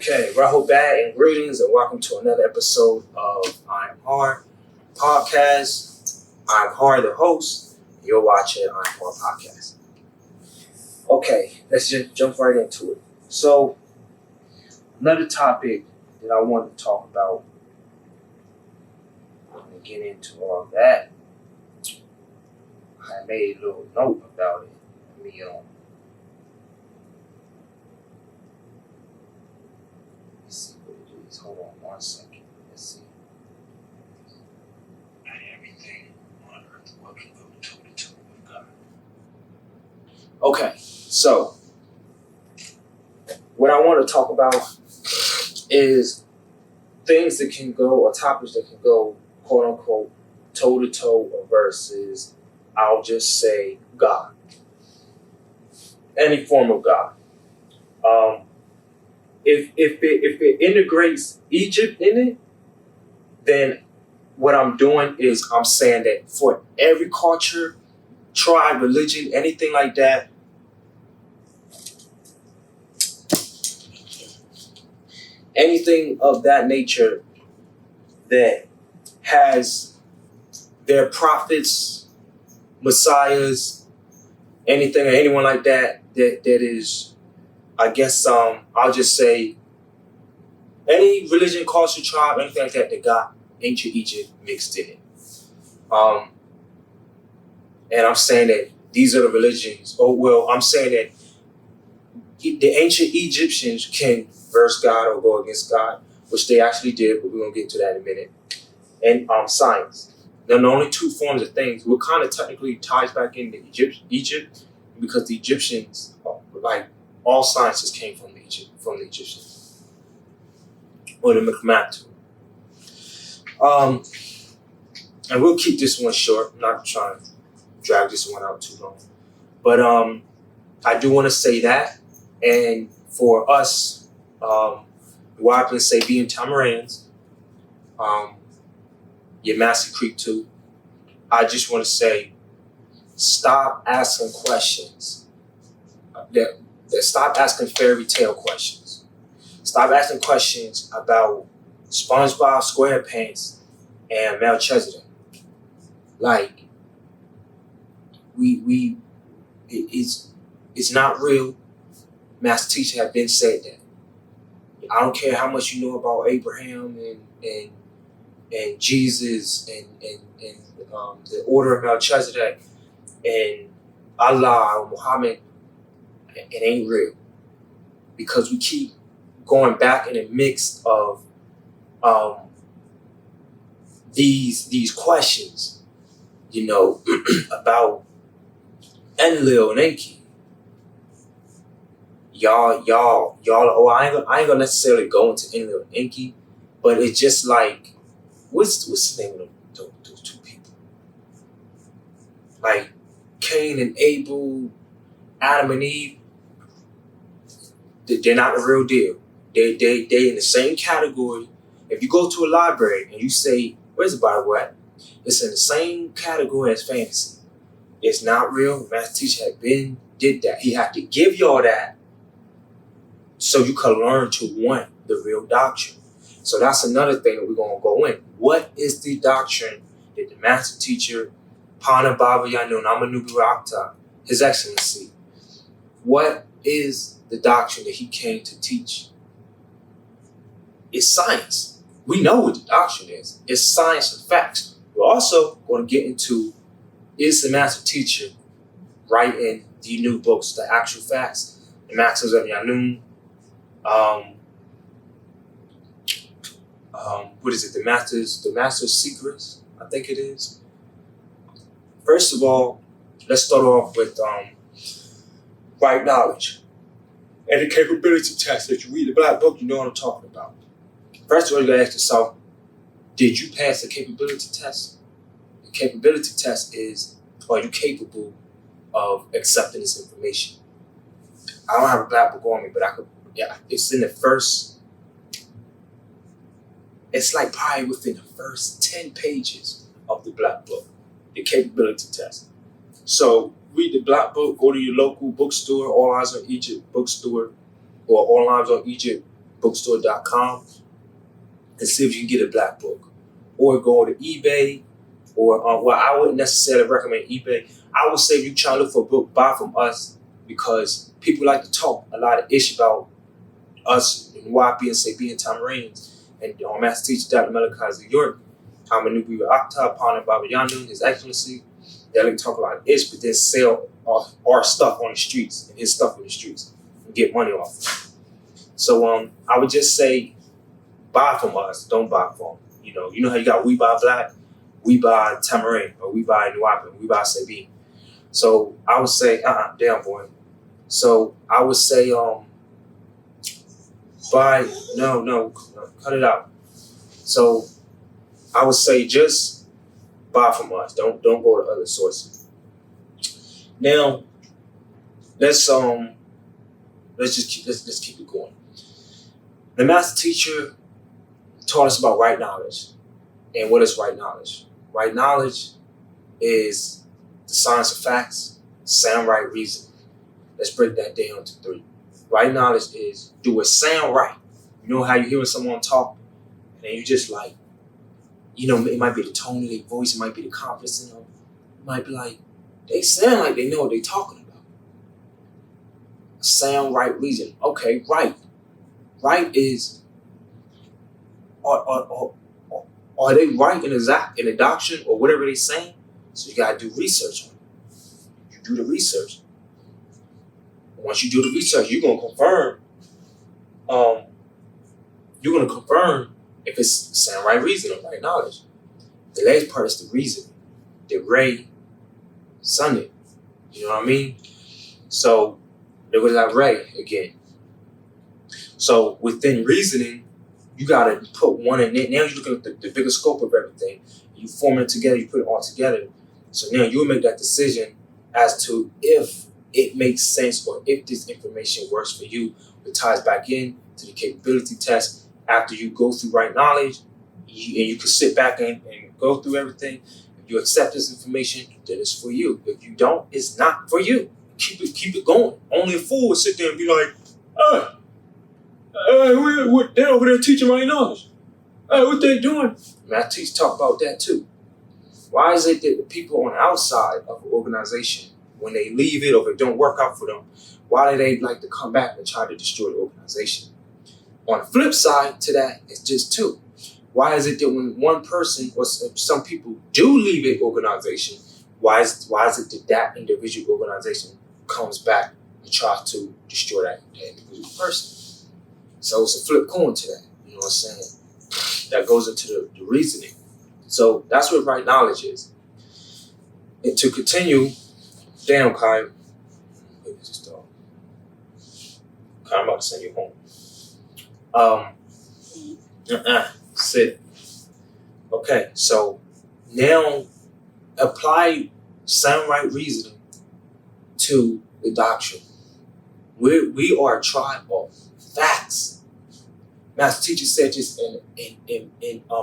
Okay, Rahobat and greetings and welcome to another episode of Har Podcast. I'm Har, the host. You're watching Har Podcast. Okay, let's just jump right into it. So, another topic that I want to talk about, I'm going to get into all of that. I made a little note about it. Let me see what it is. Hold on 1 second. Let's see. Not everything on earth what can go toe to toe with God. Okay, so what I want to talk about is things that can go, or topics that can go, quote unquote, toe to toe versus, I'll just say, God. Any form of God. If it integrates Egypt in it, then what I'm doing is I'm saying that for every culture, tribe, religion, anything like that, anything of that nature that has their prophets, messiahs, anything or anyone like that is, I guess, I'll just say, any religion, culture, tribe, anything like that got ancient Egypt mixed in it. And I'm saying that these are the religions. I'm saying that the ancient Egyptians can verse God or go against God, which they actually did, but we're going to get to that in a minute. And science. They're the only two forms of things. What kind of technically ties back into Egypt, because the Egyptians, like all sciences, came from the Egyptians, or the Mi'kmaq. And we'll keep this one short. I'm not trying to drag this one out too long, but I do want to say that, and for us, why I can say being TAMA-REans, your Master Creek too, I just want to say, stop asking questions. Stop asking fairy tale questions. Stop asking questions about SpongeBob SquarePants and Melchizedek. Like, it's not real. Master Teacher have been said that. I don't care how much you know about Abraham and Jesus and the order of Melchizedek and Allah or Muhammad. It ain't real, because we keep going back in a mix of these questions, about Enlil and Enki. Y'all. I ain't gonna necessarily go into Enlil and Enki, but it's just like, what's the name of those two people? Like Cain and Abel, Adam and Eve. They're not the real deal. They in the same category. If you go to a library and you say, where's the Bible at? It's in the same category as fantasy. It's not real. The Master Teacher did that. He had to give y'all that so you can learn to want the real doctrine. So that's another thing that we're going to go in. What is the doctrine that the Master Teacher, Pana Baba Yanun, Amanubi Rakta, His Excellency, what is the doctrine that he came to teach? It's science. We know what the doctrine is. It's science and facts. We're also going to get into, is the Master Teacher writing the new books, the actual facts, the Maxims of Yanun, what is it? The Master's Secrets, I think it is. First of all, let's start off with right knowledge and the capability test. If you read the Black Book, you know what I'm talking about. First of all, you gotta ask yourself, did you pass the capability test? The capability test is, are you capable of accepting this information? I don't have a Black Book on me, but it's in the first, it's like probably within the first 10 pages of the Black Book, the capability test. So read the Black Book, go to your local bookstore, All Eyes on Egypt bookstore, or All Eyes on Egypt bookstore.com and see if you can get a black book. Or go to eBay, or I wouldn't necessarily recommend eBay. I would say if you try to look for a book, buy from us, because people like to talk a lot of ish about us and YP and SABAEAN TAMA-RE and Master Teacher Dr. Malachi New York. I'm a new Weaver Octa, Ponder Baba Yanun, His Excellency. They like to talk about ish, but then sell our stuff on the streets and his stuff in the streets and get money off it. So I would just say buy from us, don't buy from. You know how you got We Buy Black, We Buy TAMA-RE, or We Buy Nuwapi, We Buy SABAEAN. So I would say, damn boy. So I would say buy, no, cut it out. So I would say just buy from us. Don't go to other sources. Now let's keep it going. The master teacher taught us about right knowledge. And what is right knowledge? Right knowledge is the science of facts, sound right reason. Let's break that down to 3. Right knowledge is, do it sound right? You know how you hear someone talk and then you just like, it might be the tone of their voice, it might be the confidence in them. It might be like, they sound like they know what they're talking about. Sound right reason. Okay, right. Right is, are they right in the doctrine or whatever they're saying? So you gotta do research on it. You do the research. Once you do the research, you're gonna confirm. If it's sound right reason or right knowledge. The last part is the reason, the Ray Sunday. You know what I mean? So there was that Ray again. So within reasoning, you gotta put one in there. Now you're looking at the bigger scope of everything. You form it together, you put it all together. So now you'll make that decision as to if it makes sense or if this information works for you. It ties back in to the capability test. After you go through right knowledge, and you can sit back and go through everything. If you accept this information, then it's for you. If you don't, it's not for you. Keep it going. Only a fool would sit there and be like, they're over there teaching right knowledge. What they doing? I talk about that too. Why is it that the people on the outside of an organization, when they leave it or if it don't work out for them, why do they like to come back and try to destroy the organization? On the flip side to that, it's just 2. Why is it that when one person or some people do leave an organization, why is it that individual organization comes back and tries to destroy that individual person? So it's a flip coin to that. You know what I'm saying? That goes into the reasoning. So that's what right knowledge is. And to continue, damn, Kai, I'm about to send you home. Sit. Okay, so now apply sound right reasoning to the doctrine. We are a tribe of facts. Master teacher said this in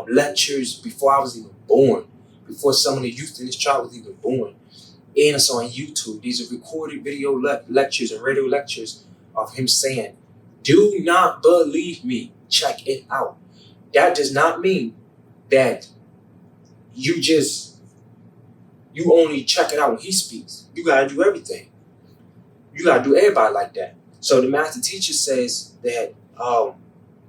lectures before I was even born, before some of the youth in this tribe was even born. And it's on YouTube. These are recorded video lectures and radio lectures of him saying, "Do not believe me. Check it out." That does not mean that you only check it out when he speaks. You gotta do everything. You gotta do everybody like that. So the master teacher says that, for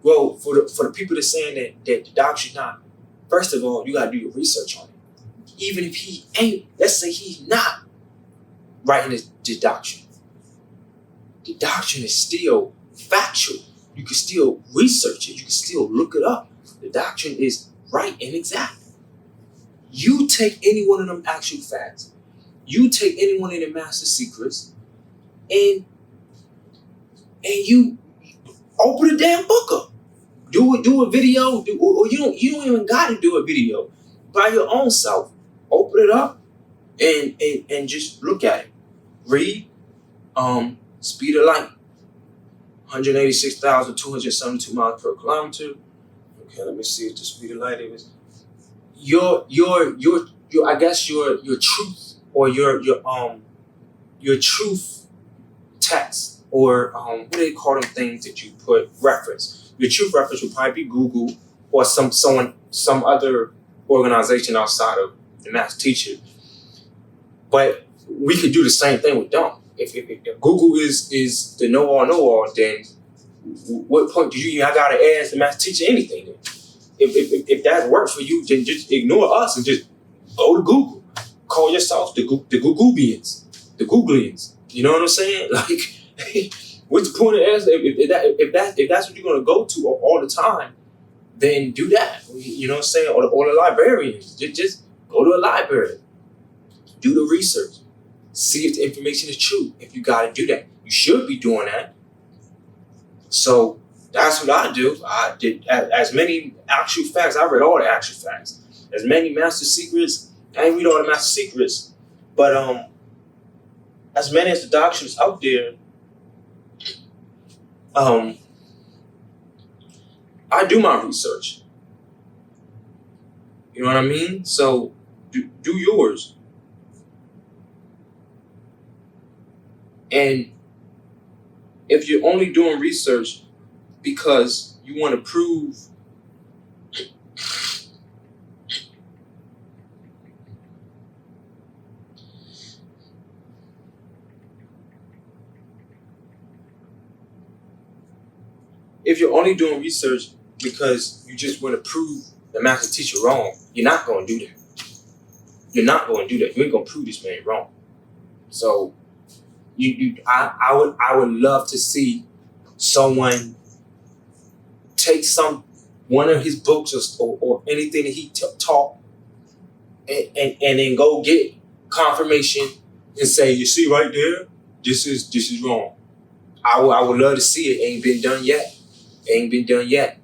the people that's saying that the doctrine not, first of all, you gotta do your research on it. Even if he ain't, let's say he's not writing the doctrine. The doctrine is still factual. You can still research it. You can still look it up. The doctrine is right and exact. You take any one of them actual facts, you take any one of the master secrets, and you open the damn book up. Do a video, or you don't even gotta do a video. By your own self. Open it up and just look at it. Read. Speed of light. 186,272 miles per kilometer. Okay, let me see if the speed of light is. Your I guess your truth or your truth text or what do they call them things that you put reference. your truth reference would probably be Google or some other organization outside of the master teacher. But we could do the same thing with them. If Google is the know all, then what point do you? I gotta ask the master teacher anything. Then? If that works for you, then just ignore us and just go to Google. Call yourself the Googleians, the Googleians. You know what I'm saying? Like, what's the point of asking? If that's what you're gonna go to all the time, then do that. You know what I'm saying? Or the librarians, just go to a library, do the research, see if the information is true. If you got to do that, you should be doing that. So that's what I do. I did as many actual facts. I read all the actual facts. As many master secrets. I didn't read all the master secrets, but as many as the doctrines out there, I do my research. You know what I mean? So do yours. And if you're only doing research because you want to prove if you're only doing research because you just want to prove the master teacher wrong, you're not going to do that. You're not going to do that. You ain't going to prove this man wrong. So I would love to see someone take one of his books or anything that he taught and then go get confirmation and say, you see right there, this is wrong. I would love to see it. Ain't been done yet.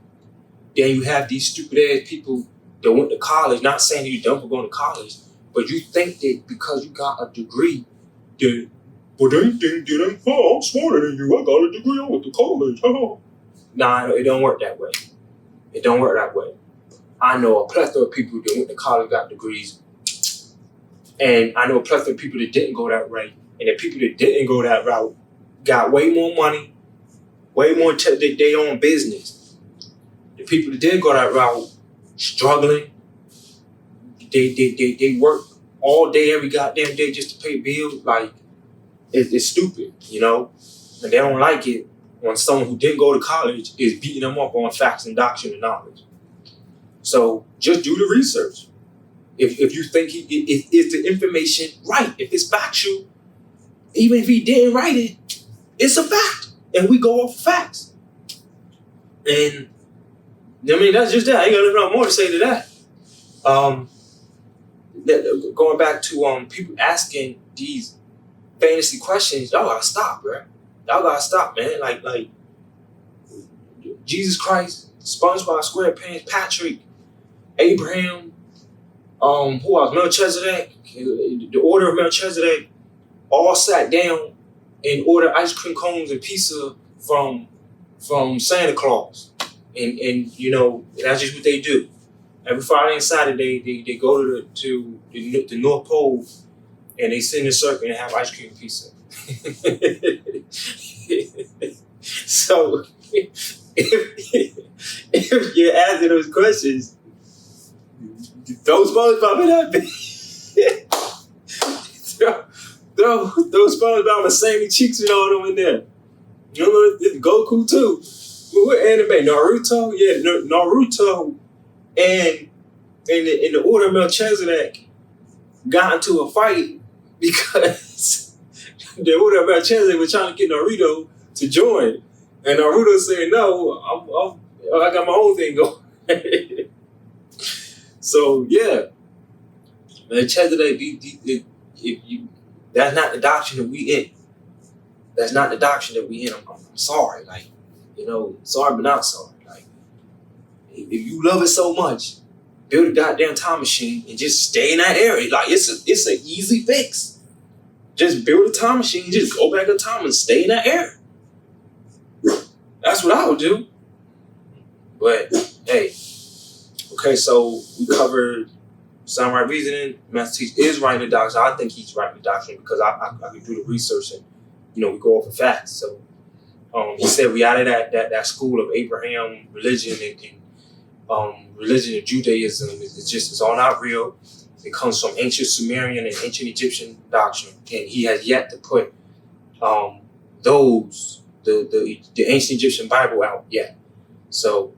Then you have these stupid ass people that went to college, not saying you're dumb for going to college, but you think that because you got a degree, that, well, they think that I'm smarter than you. I got a degree, I went to college. Nah, it don't work that way. It don't work that way. I know a plethora of people that went to college, got degrees, and I know a plethora of people that didn't go that way. And the people that didn't go that route got way more money, way more their own business. The people that did go that route, struggling, they work all day, every goddamn day just to pay bills. Like, it's stupid, you know? And they don't like it when someone who didn't go to college is beating them up on facts and doctrine and knowledge. So just do the research. If you think is the information right, if it's factual, even if he didn't write it, it's a fact. And we go off facts. And I mean, that's just that. I ain't got nothing more to say to that. Going back to people asking these fantasy questions, y'all gotta stop, bro. Y'all gotta stop, man. Like Jesus Christ, SpongeBob SquarePants, Patrick, Abraham, who else? Melchizedek, the order of Melchizedek, all sat down and ordered ice cream cones and pizza from Santa Claus. And you know, that's just what they do. Every Friday and Saturday, they go to the North Pole and they sit in a circle and have ice cream and pizza. So, if you're asking those questions, throw SpongeBob in that bitch. throw SpongeBob and Sammy Cheeks and all them in there. You know, Goku too. What anime? Naruto? Yeah, Naruto and in the order of Melchizedek got into a fight because the order of Melchizedek was trying to get Naruto to join. And Naruto said, no, I got my own thing going. So, yeah. Melchizedek, that's not the doctrine that we in. That's not the doctrine that we in. I'm sorry. Like, you know, sorry but not sorry. Like, if you love it so much, build a goddamn time machine and just stay in that area. Like, it's an easy fix. Just build a time machine, just go back in time and stay in that area. That's what I would do. But, hey. Okay, so we covered sound right reasoning. Master Teacher is writing the doctrine. I think he's writing the doctrine because I can do the research and, you know, we go off of facts. So He said we out of that school of Abraham religion and religion of Judaism. It's all not real. It comes from ancient Sumerian and ancient Egyptian doctrine, and he has yet to put the ancient Egyptian Bible out yet. So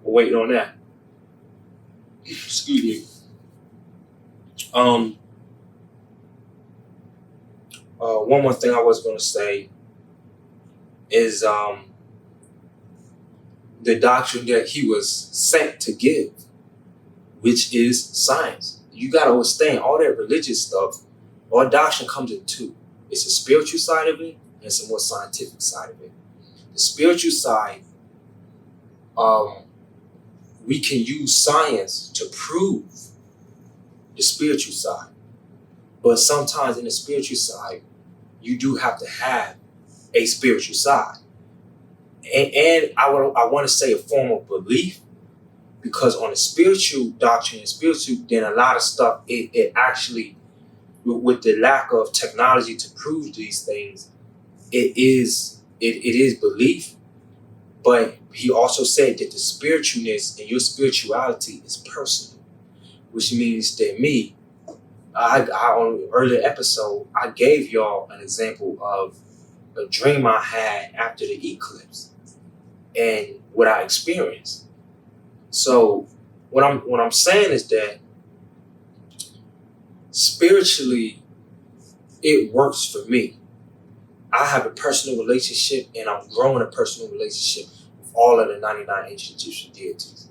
we're waiting on that. Excuse me. One more thing I was going to say is the doctrine that he was sent to give, which is science. You got to understand all that religious stuff, all doctrine comes in two. It's a spiritual side of it and it's a more scientific side of it. The spiritual side, we can use science to prove the spiritual side. But sometimes in the spiritual side, you do have to have a spiritual side. And I want to say a form of belief, because on the spiritual doctrine and spiritual, then a lot of stuff, it actually, with the lack of technology to prove these things, it is belief. But he also said that the spiritualness and your spirituality is personal, which means that me, I on an earlier episode, I gave y'all an example of a dream I had after the eclipse and what I experienced. So what I'm saying is that spiritually, it works for me. I have a personal relationship, and I'm growing a personal relationship with all of the 99 ancient Egyptian deities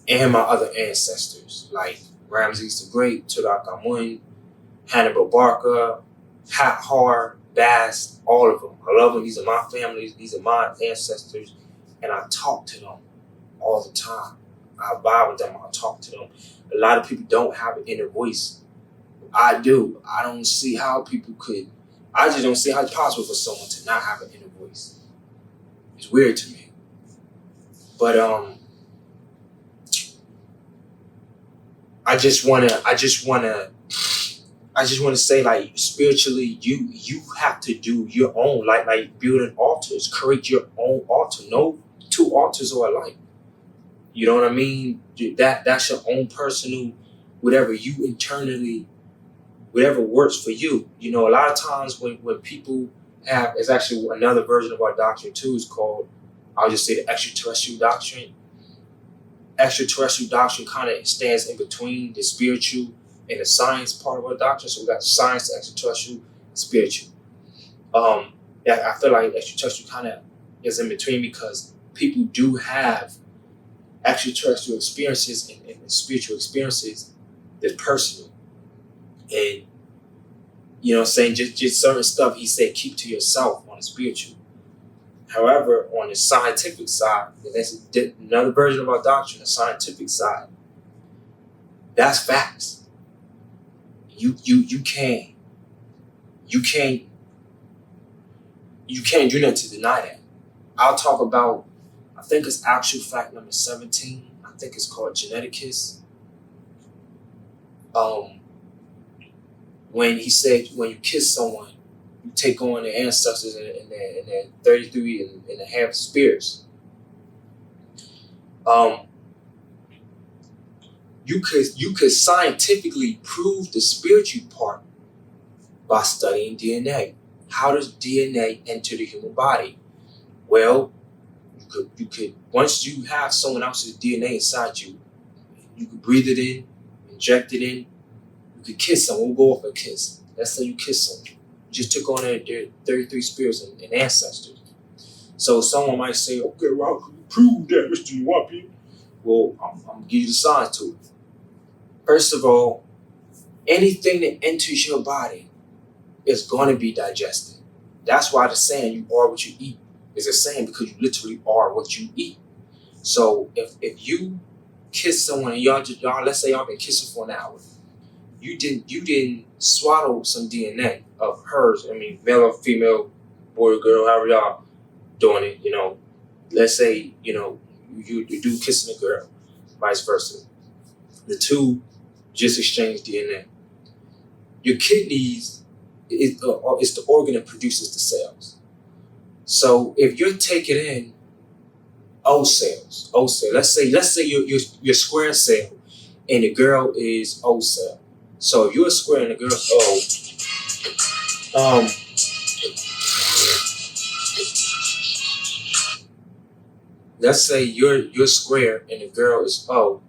and my other ancestors, like Ramses the Great, Tutankhamun, Hannibal Barca, Har, Bass, all of them. I love them. These are my families. These are my ancestors, and I talk to them all the time. I vibe with them. I talk to them. A lot of people don't have an inner voice. I do. I don't see how people could. I just don't see how it's possible for someone to not have an inner voice. It's weird to me. But I just wanna say, like, spiritually, you have to do your own, like building altars, create your own altar. No two altars are alike. You know what I mean? That's your own personal, whatever you internally, whatever works for you. You know, a lot of times when people have, it's actually another version of our doctrine too, is called, I'll just say, the extraterrestrial doctrine. Extraterrestrial doctrine kind of stands in between the spiritual and the science part of our doctrine. So we got science, extraterrestrial, spiritual. I feel like extraterrestrial kind of is in between, because people do have extraterrestrial experiences and spiritual experiences that's personal. And, you know what I'm saying, just certain stuff he said, keep to yourself on the spiritual. However, on the scientific side, and that's another version of our doctrine, the scientific side, that's facts. You can't do nothing to deny that. I'll talk about, I think it's actual fact number 17. I think it's called Geneticus. When he said, when you kiss someone, you take on their ancestors and their 33 and a half spirits. You could scientifically prove the spiritual part by studying DNA. How does DNA enter the human body? Well, you could once you have someone else's DNA inside you, you could breathe it in, inject it in. You could kiss someone. We'll go off a kiss. Let's say you kiss someone. You just took on their 33 spirits and ancestors. So someone might say, okay, well, how can you prove that, Mr. Nwapi? Well, I'm going to give you the science to it. First of all, anything that enters your body is going to be digested. That's why the saying, you are what you eat, is a saying, because you literally are what you eat. So if you kiss someone and y'all let's say y'all been kissing for an hour, you didn't swallow some DNA of hers. I mean, male or female, boy or girl, however y'all doing it, you know. Let's say, you know, you do kissing a girl, vice versa. The two just exchange DNA. Your kidneys is the organ that produces the cells. So if you're taking in O cells, let's say you're square cell and the girl is O cell. So if you're a square and the girl's O, let's say you're square and the girl is O.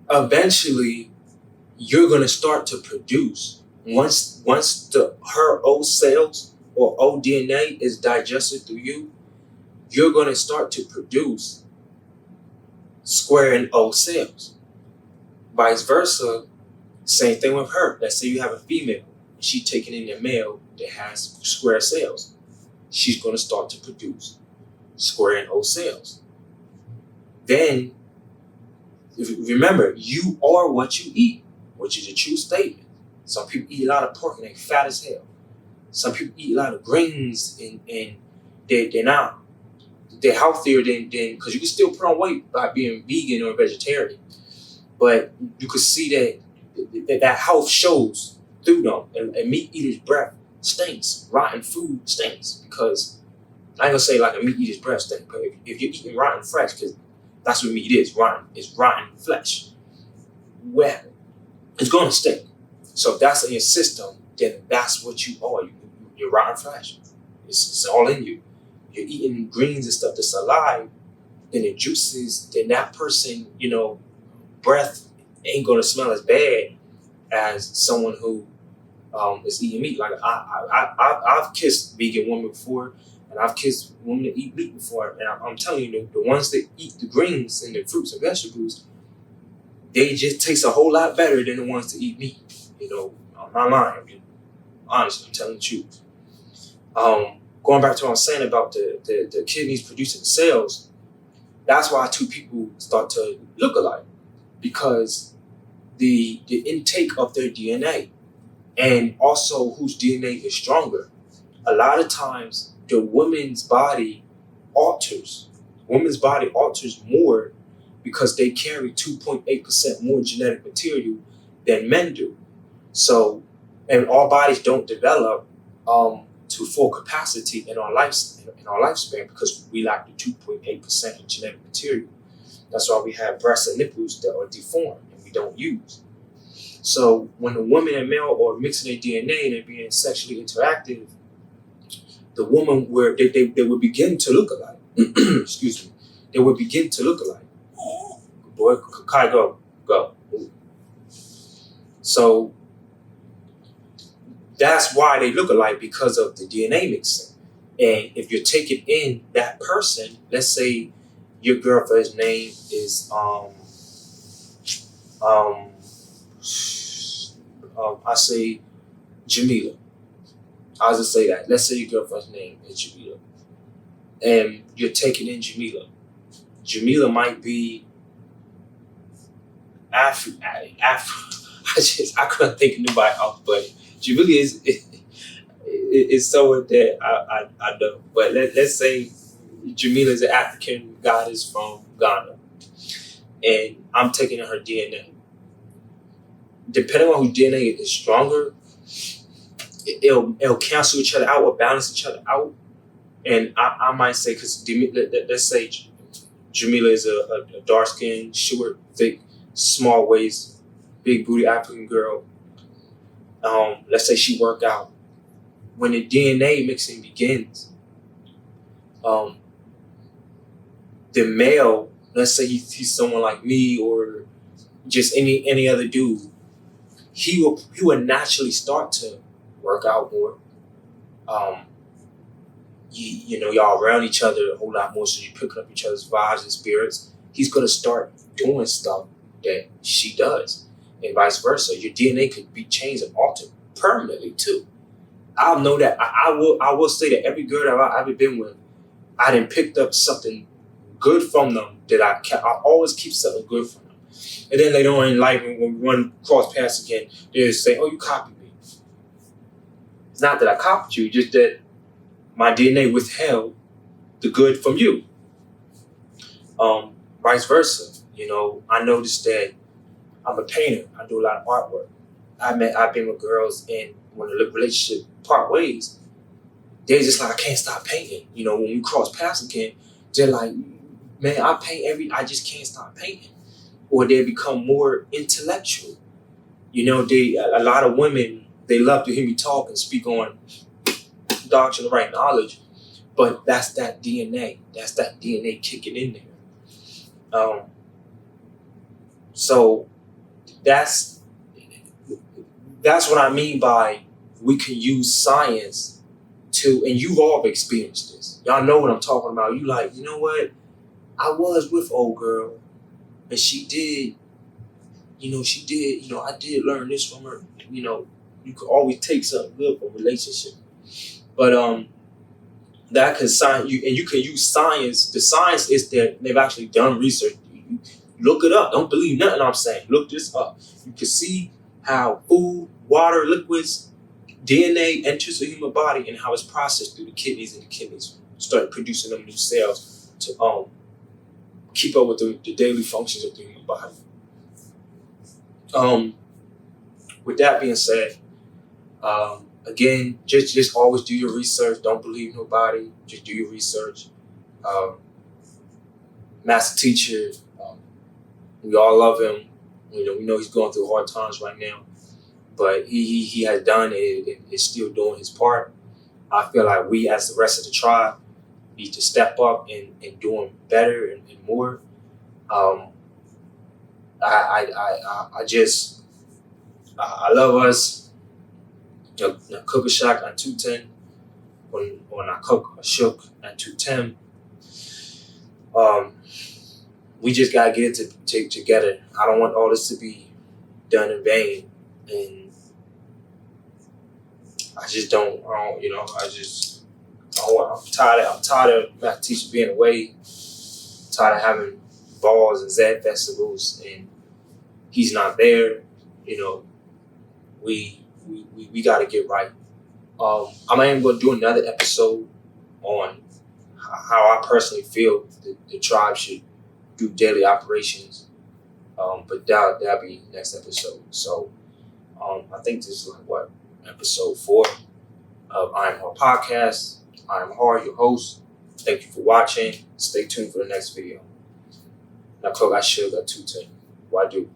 Eventually you're gonna start to produce once her O cells or O DNA is digested through you, you're gonna start to produce square and O cells. Vice versa, same thing with her. Let's say you have a female, and she's taking in a male that has square cells. She's gonna start to produce square and O cells. Then, remember, you are what you eat, which is a true statement. Some people eat a lot of pork and they're fat as hell. Some people eat a lot of greens and they're healthier than because you can still put on weight by being vegan or vegetarian, but you can see that health shows through them. And meat eater's breath stinks. Rotten food stinks, because I ain't gonna say like a meat eater's breath stinks, but if you're eating rotten flesh, because that's what meat is, rotten. It's rotten flesh. Well, it's gonna stink. So if that's in your system, then that's what you are. You're rotten flesh. It's all in you. You're eating greens and stuff that's alive, then the juices, then that person, breath ain't gonna smell as bad as someone who is eating meat. Like I've kissed vegan women before, and I've kissed women that eat meat before, and I'm telling you, the ones that eat the greens and the fruits and vegetables, they just taste a whole lot better than the ones that eat meat. I'm not lying. Honestly, I'm telling the truth. Going back to what I was saying about the kidneys producing the cells, that's why two people start to look alike, because the intake of their DNA and also whose DNA is stronger. A lot of times the woman's body alters. Woman's body alters more because they carry 2.8% more genetic material than men do. So, and our bodies don't develop to full capacity in our lifespan because we lack the 2.8% of genetic material. That's why we have breasts and nipples that are deformed and we don't use. So when a woman and male are mixing their DNA and they're being sexually interactive, the woman they would begin to look alike. Excuse me. They would begin to look alike. Boy, Kai, go. So that's why they look alike, because of the DNA mixing. And if you're taking in that person, let's say your girlfriend's name is I say Jamila. I'll just say that. Let's say your girlfriend's name is Jamila, and you're taking in Jamila. Jamila might be Afro. I couldn't think of nobody else, but Jamila is someone that I know. But let's say Jamila is an African goddess from Ghana, and I'm taking in her DNA. Depending on whose DNA is stronger, it'll cancel each other out or balance each other out. And I might say, because let's say Jamila is a dark-skinned, short, thick, small waist, big booty African girl. Let's say she work out. When the DNA mixing begins, the male, let's say he's someone like me or just any other dude, he will naturally start to work out more. Y'all around each other a whole lot more, so you're picking up each other's vibes and spirits. He's gonna start doing stuff that she does, and vice versa. Your DNA could be changed and altered permanently too. I'll know that. I will say that every girl that I've ever been with, I done picked up something good from them that I always keep something good from them. And then later on in life, when we run cross paths again, they say, "Oh, you copied me." It's not that I copied you, just that my DNA withheld the good from you. Vice versa. I noticed that I'm a painter. I do a lot of artwork. I've been with girls, and when the relationship part ways, they're just like, I can't stop painting. You know, when we cross paths again, they're like, man, I just can't stop painting. Or they become more intellectual. You know, a lot of women, they love to hear me talk and speak on doctrine of right knowledge, but that's that DNA. That's that DNA kicking in there. So that's what I mean by we can use science to, and you've all experienced this. Y'all know what I'm talking about. You like, you know what? I was with old girl, and she did, I did learn this from her. You know, you could always take something good from a relationship. But that can science you, and you can use science. The science is that they've actually done research. You look it up. Don't believe nothing I'm saying. Look this up. You can see how food, water, liquids, DNA enters the human body and how it's processed through the kidneys, and the kidneys start producing them new cells to keep up with the daily functions of the human body. With that being said, again, just always do your research. Don't believe nobody. Just do your research. Master teacher, we all love him. You know, we know he's going through hard times right now, but he has done it and is still doing his part. I feel like we, as the rest of the tribe, need to step up and doing better and more. I love us. Na cook a shack and 210 when I cook a shook and 210. We just gotta get it together. I don't want all this to be done in vain, and I'm tired of math teacher being away. I'm tired of having balls and Z festivals, and he's not there. You know, we got to get right. I'm even going to do another episode on how I personally feel the tribe should do daily operations. But that'll be next episode. So I think this is episode 4 of I Am Har Podcast. I am Har, your host. Thank you for watching. Stay tuned for the next video. Now, cook, I should got 210. What I do?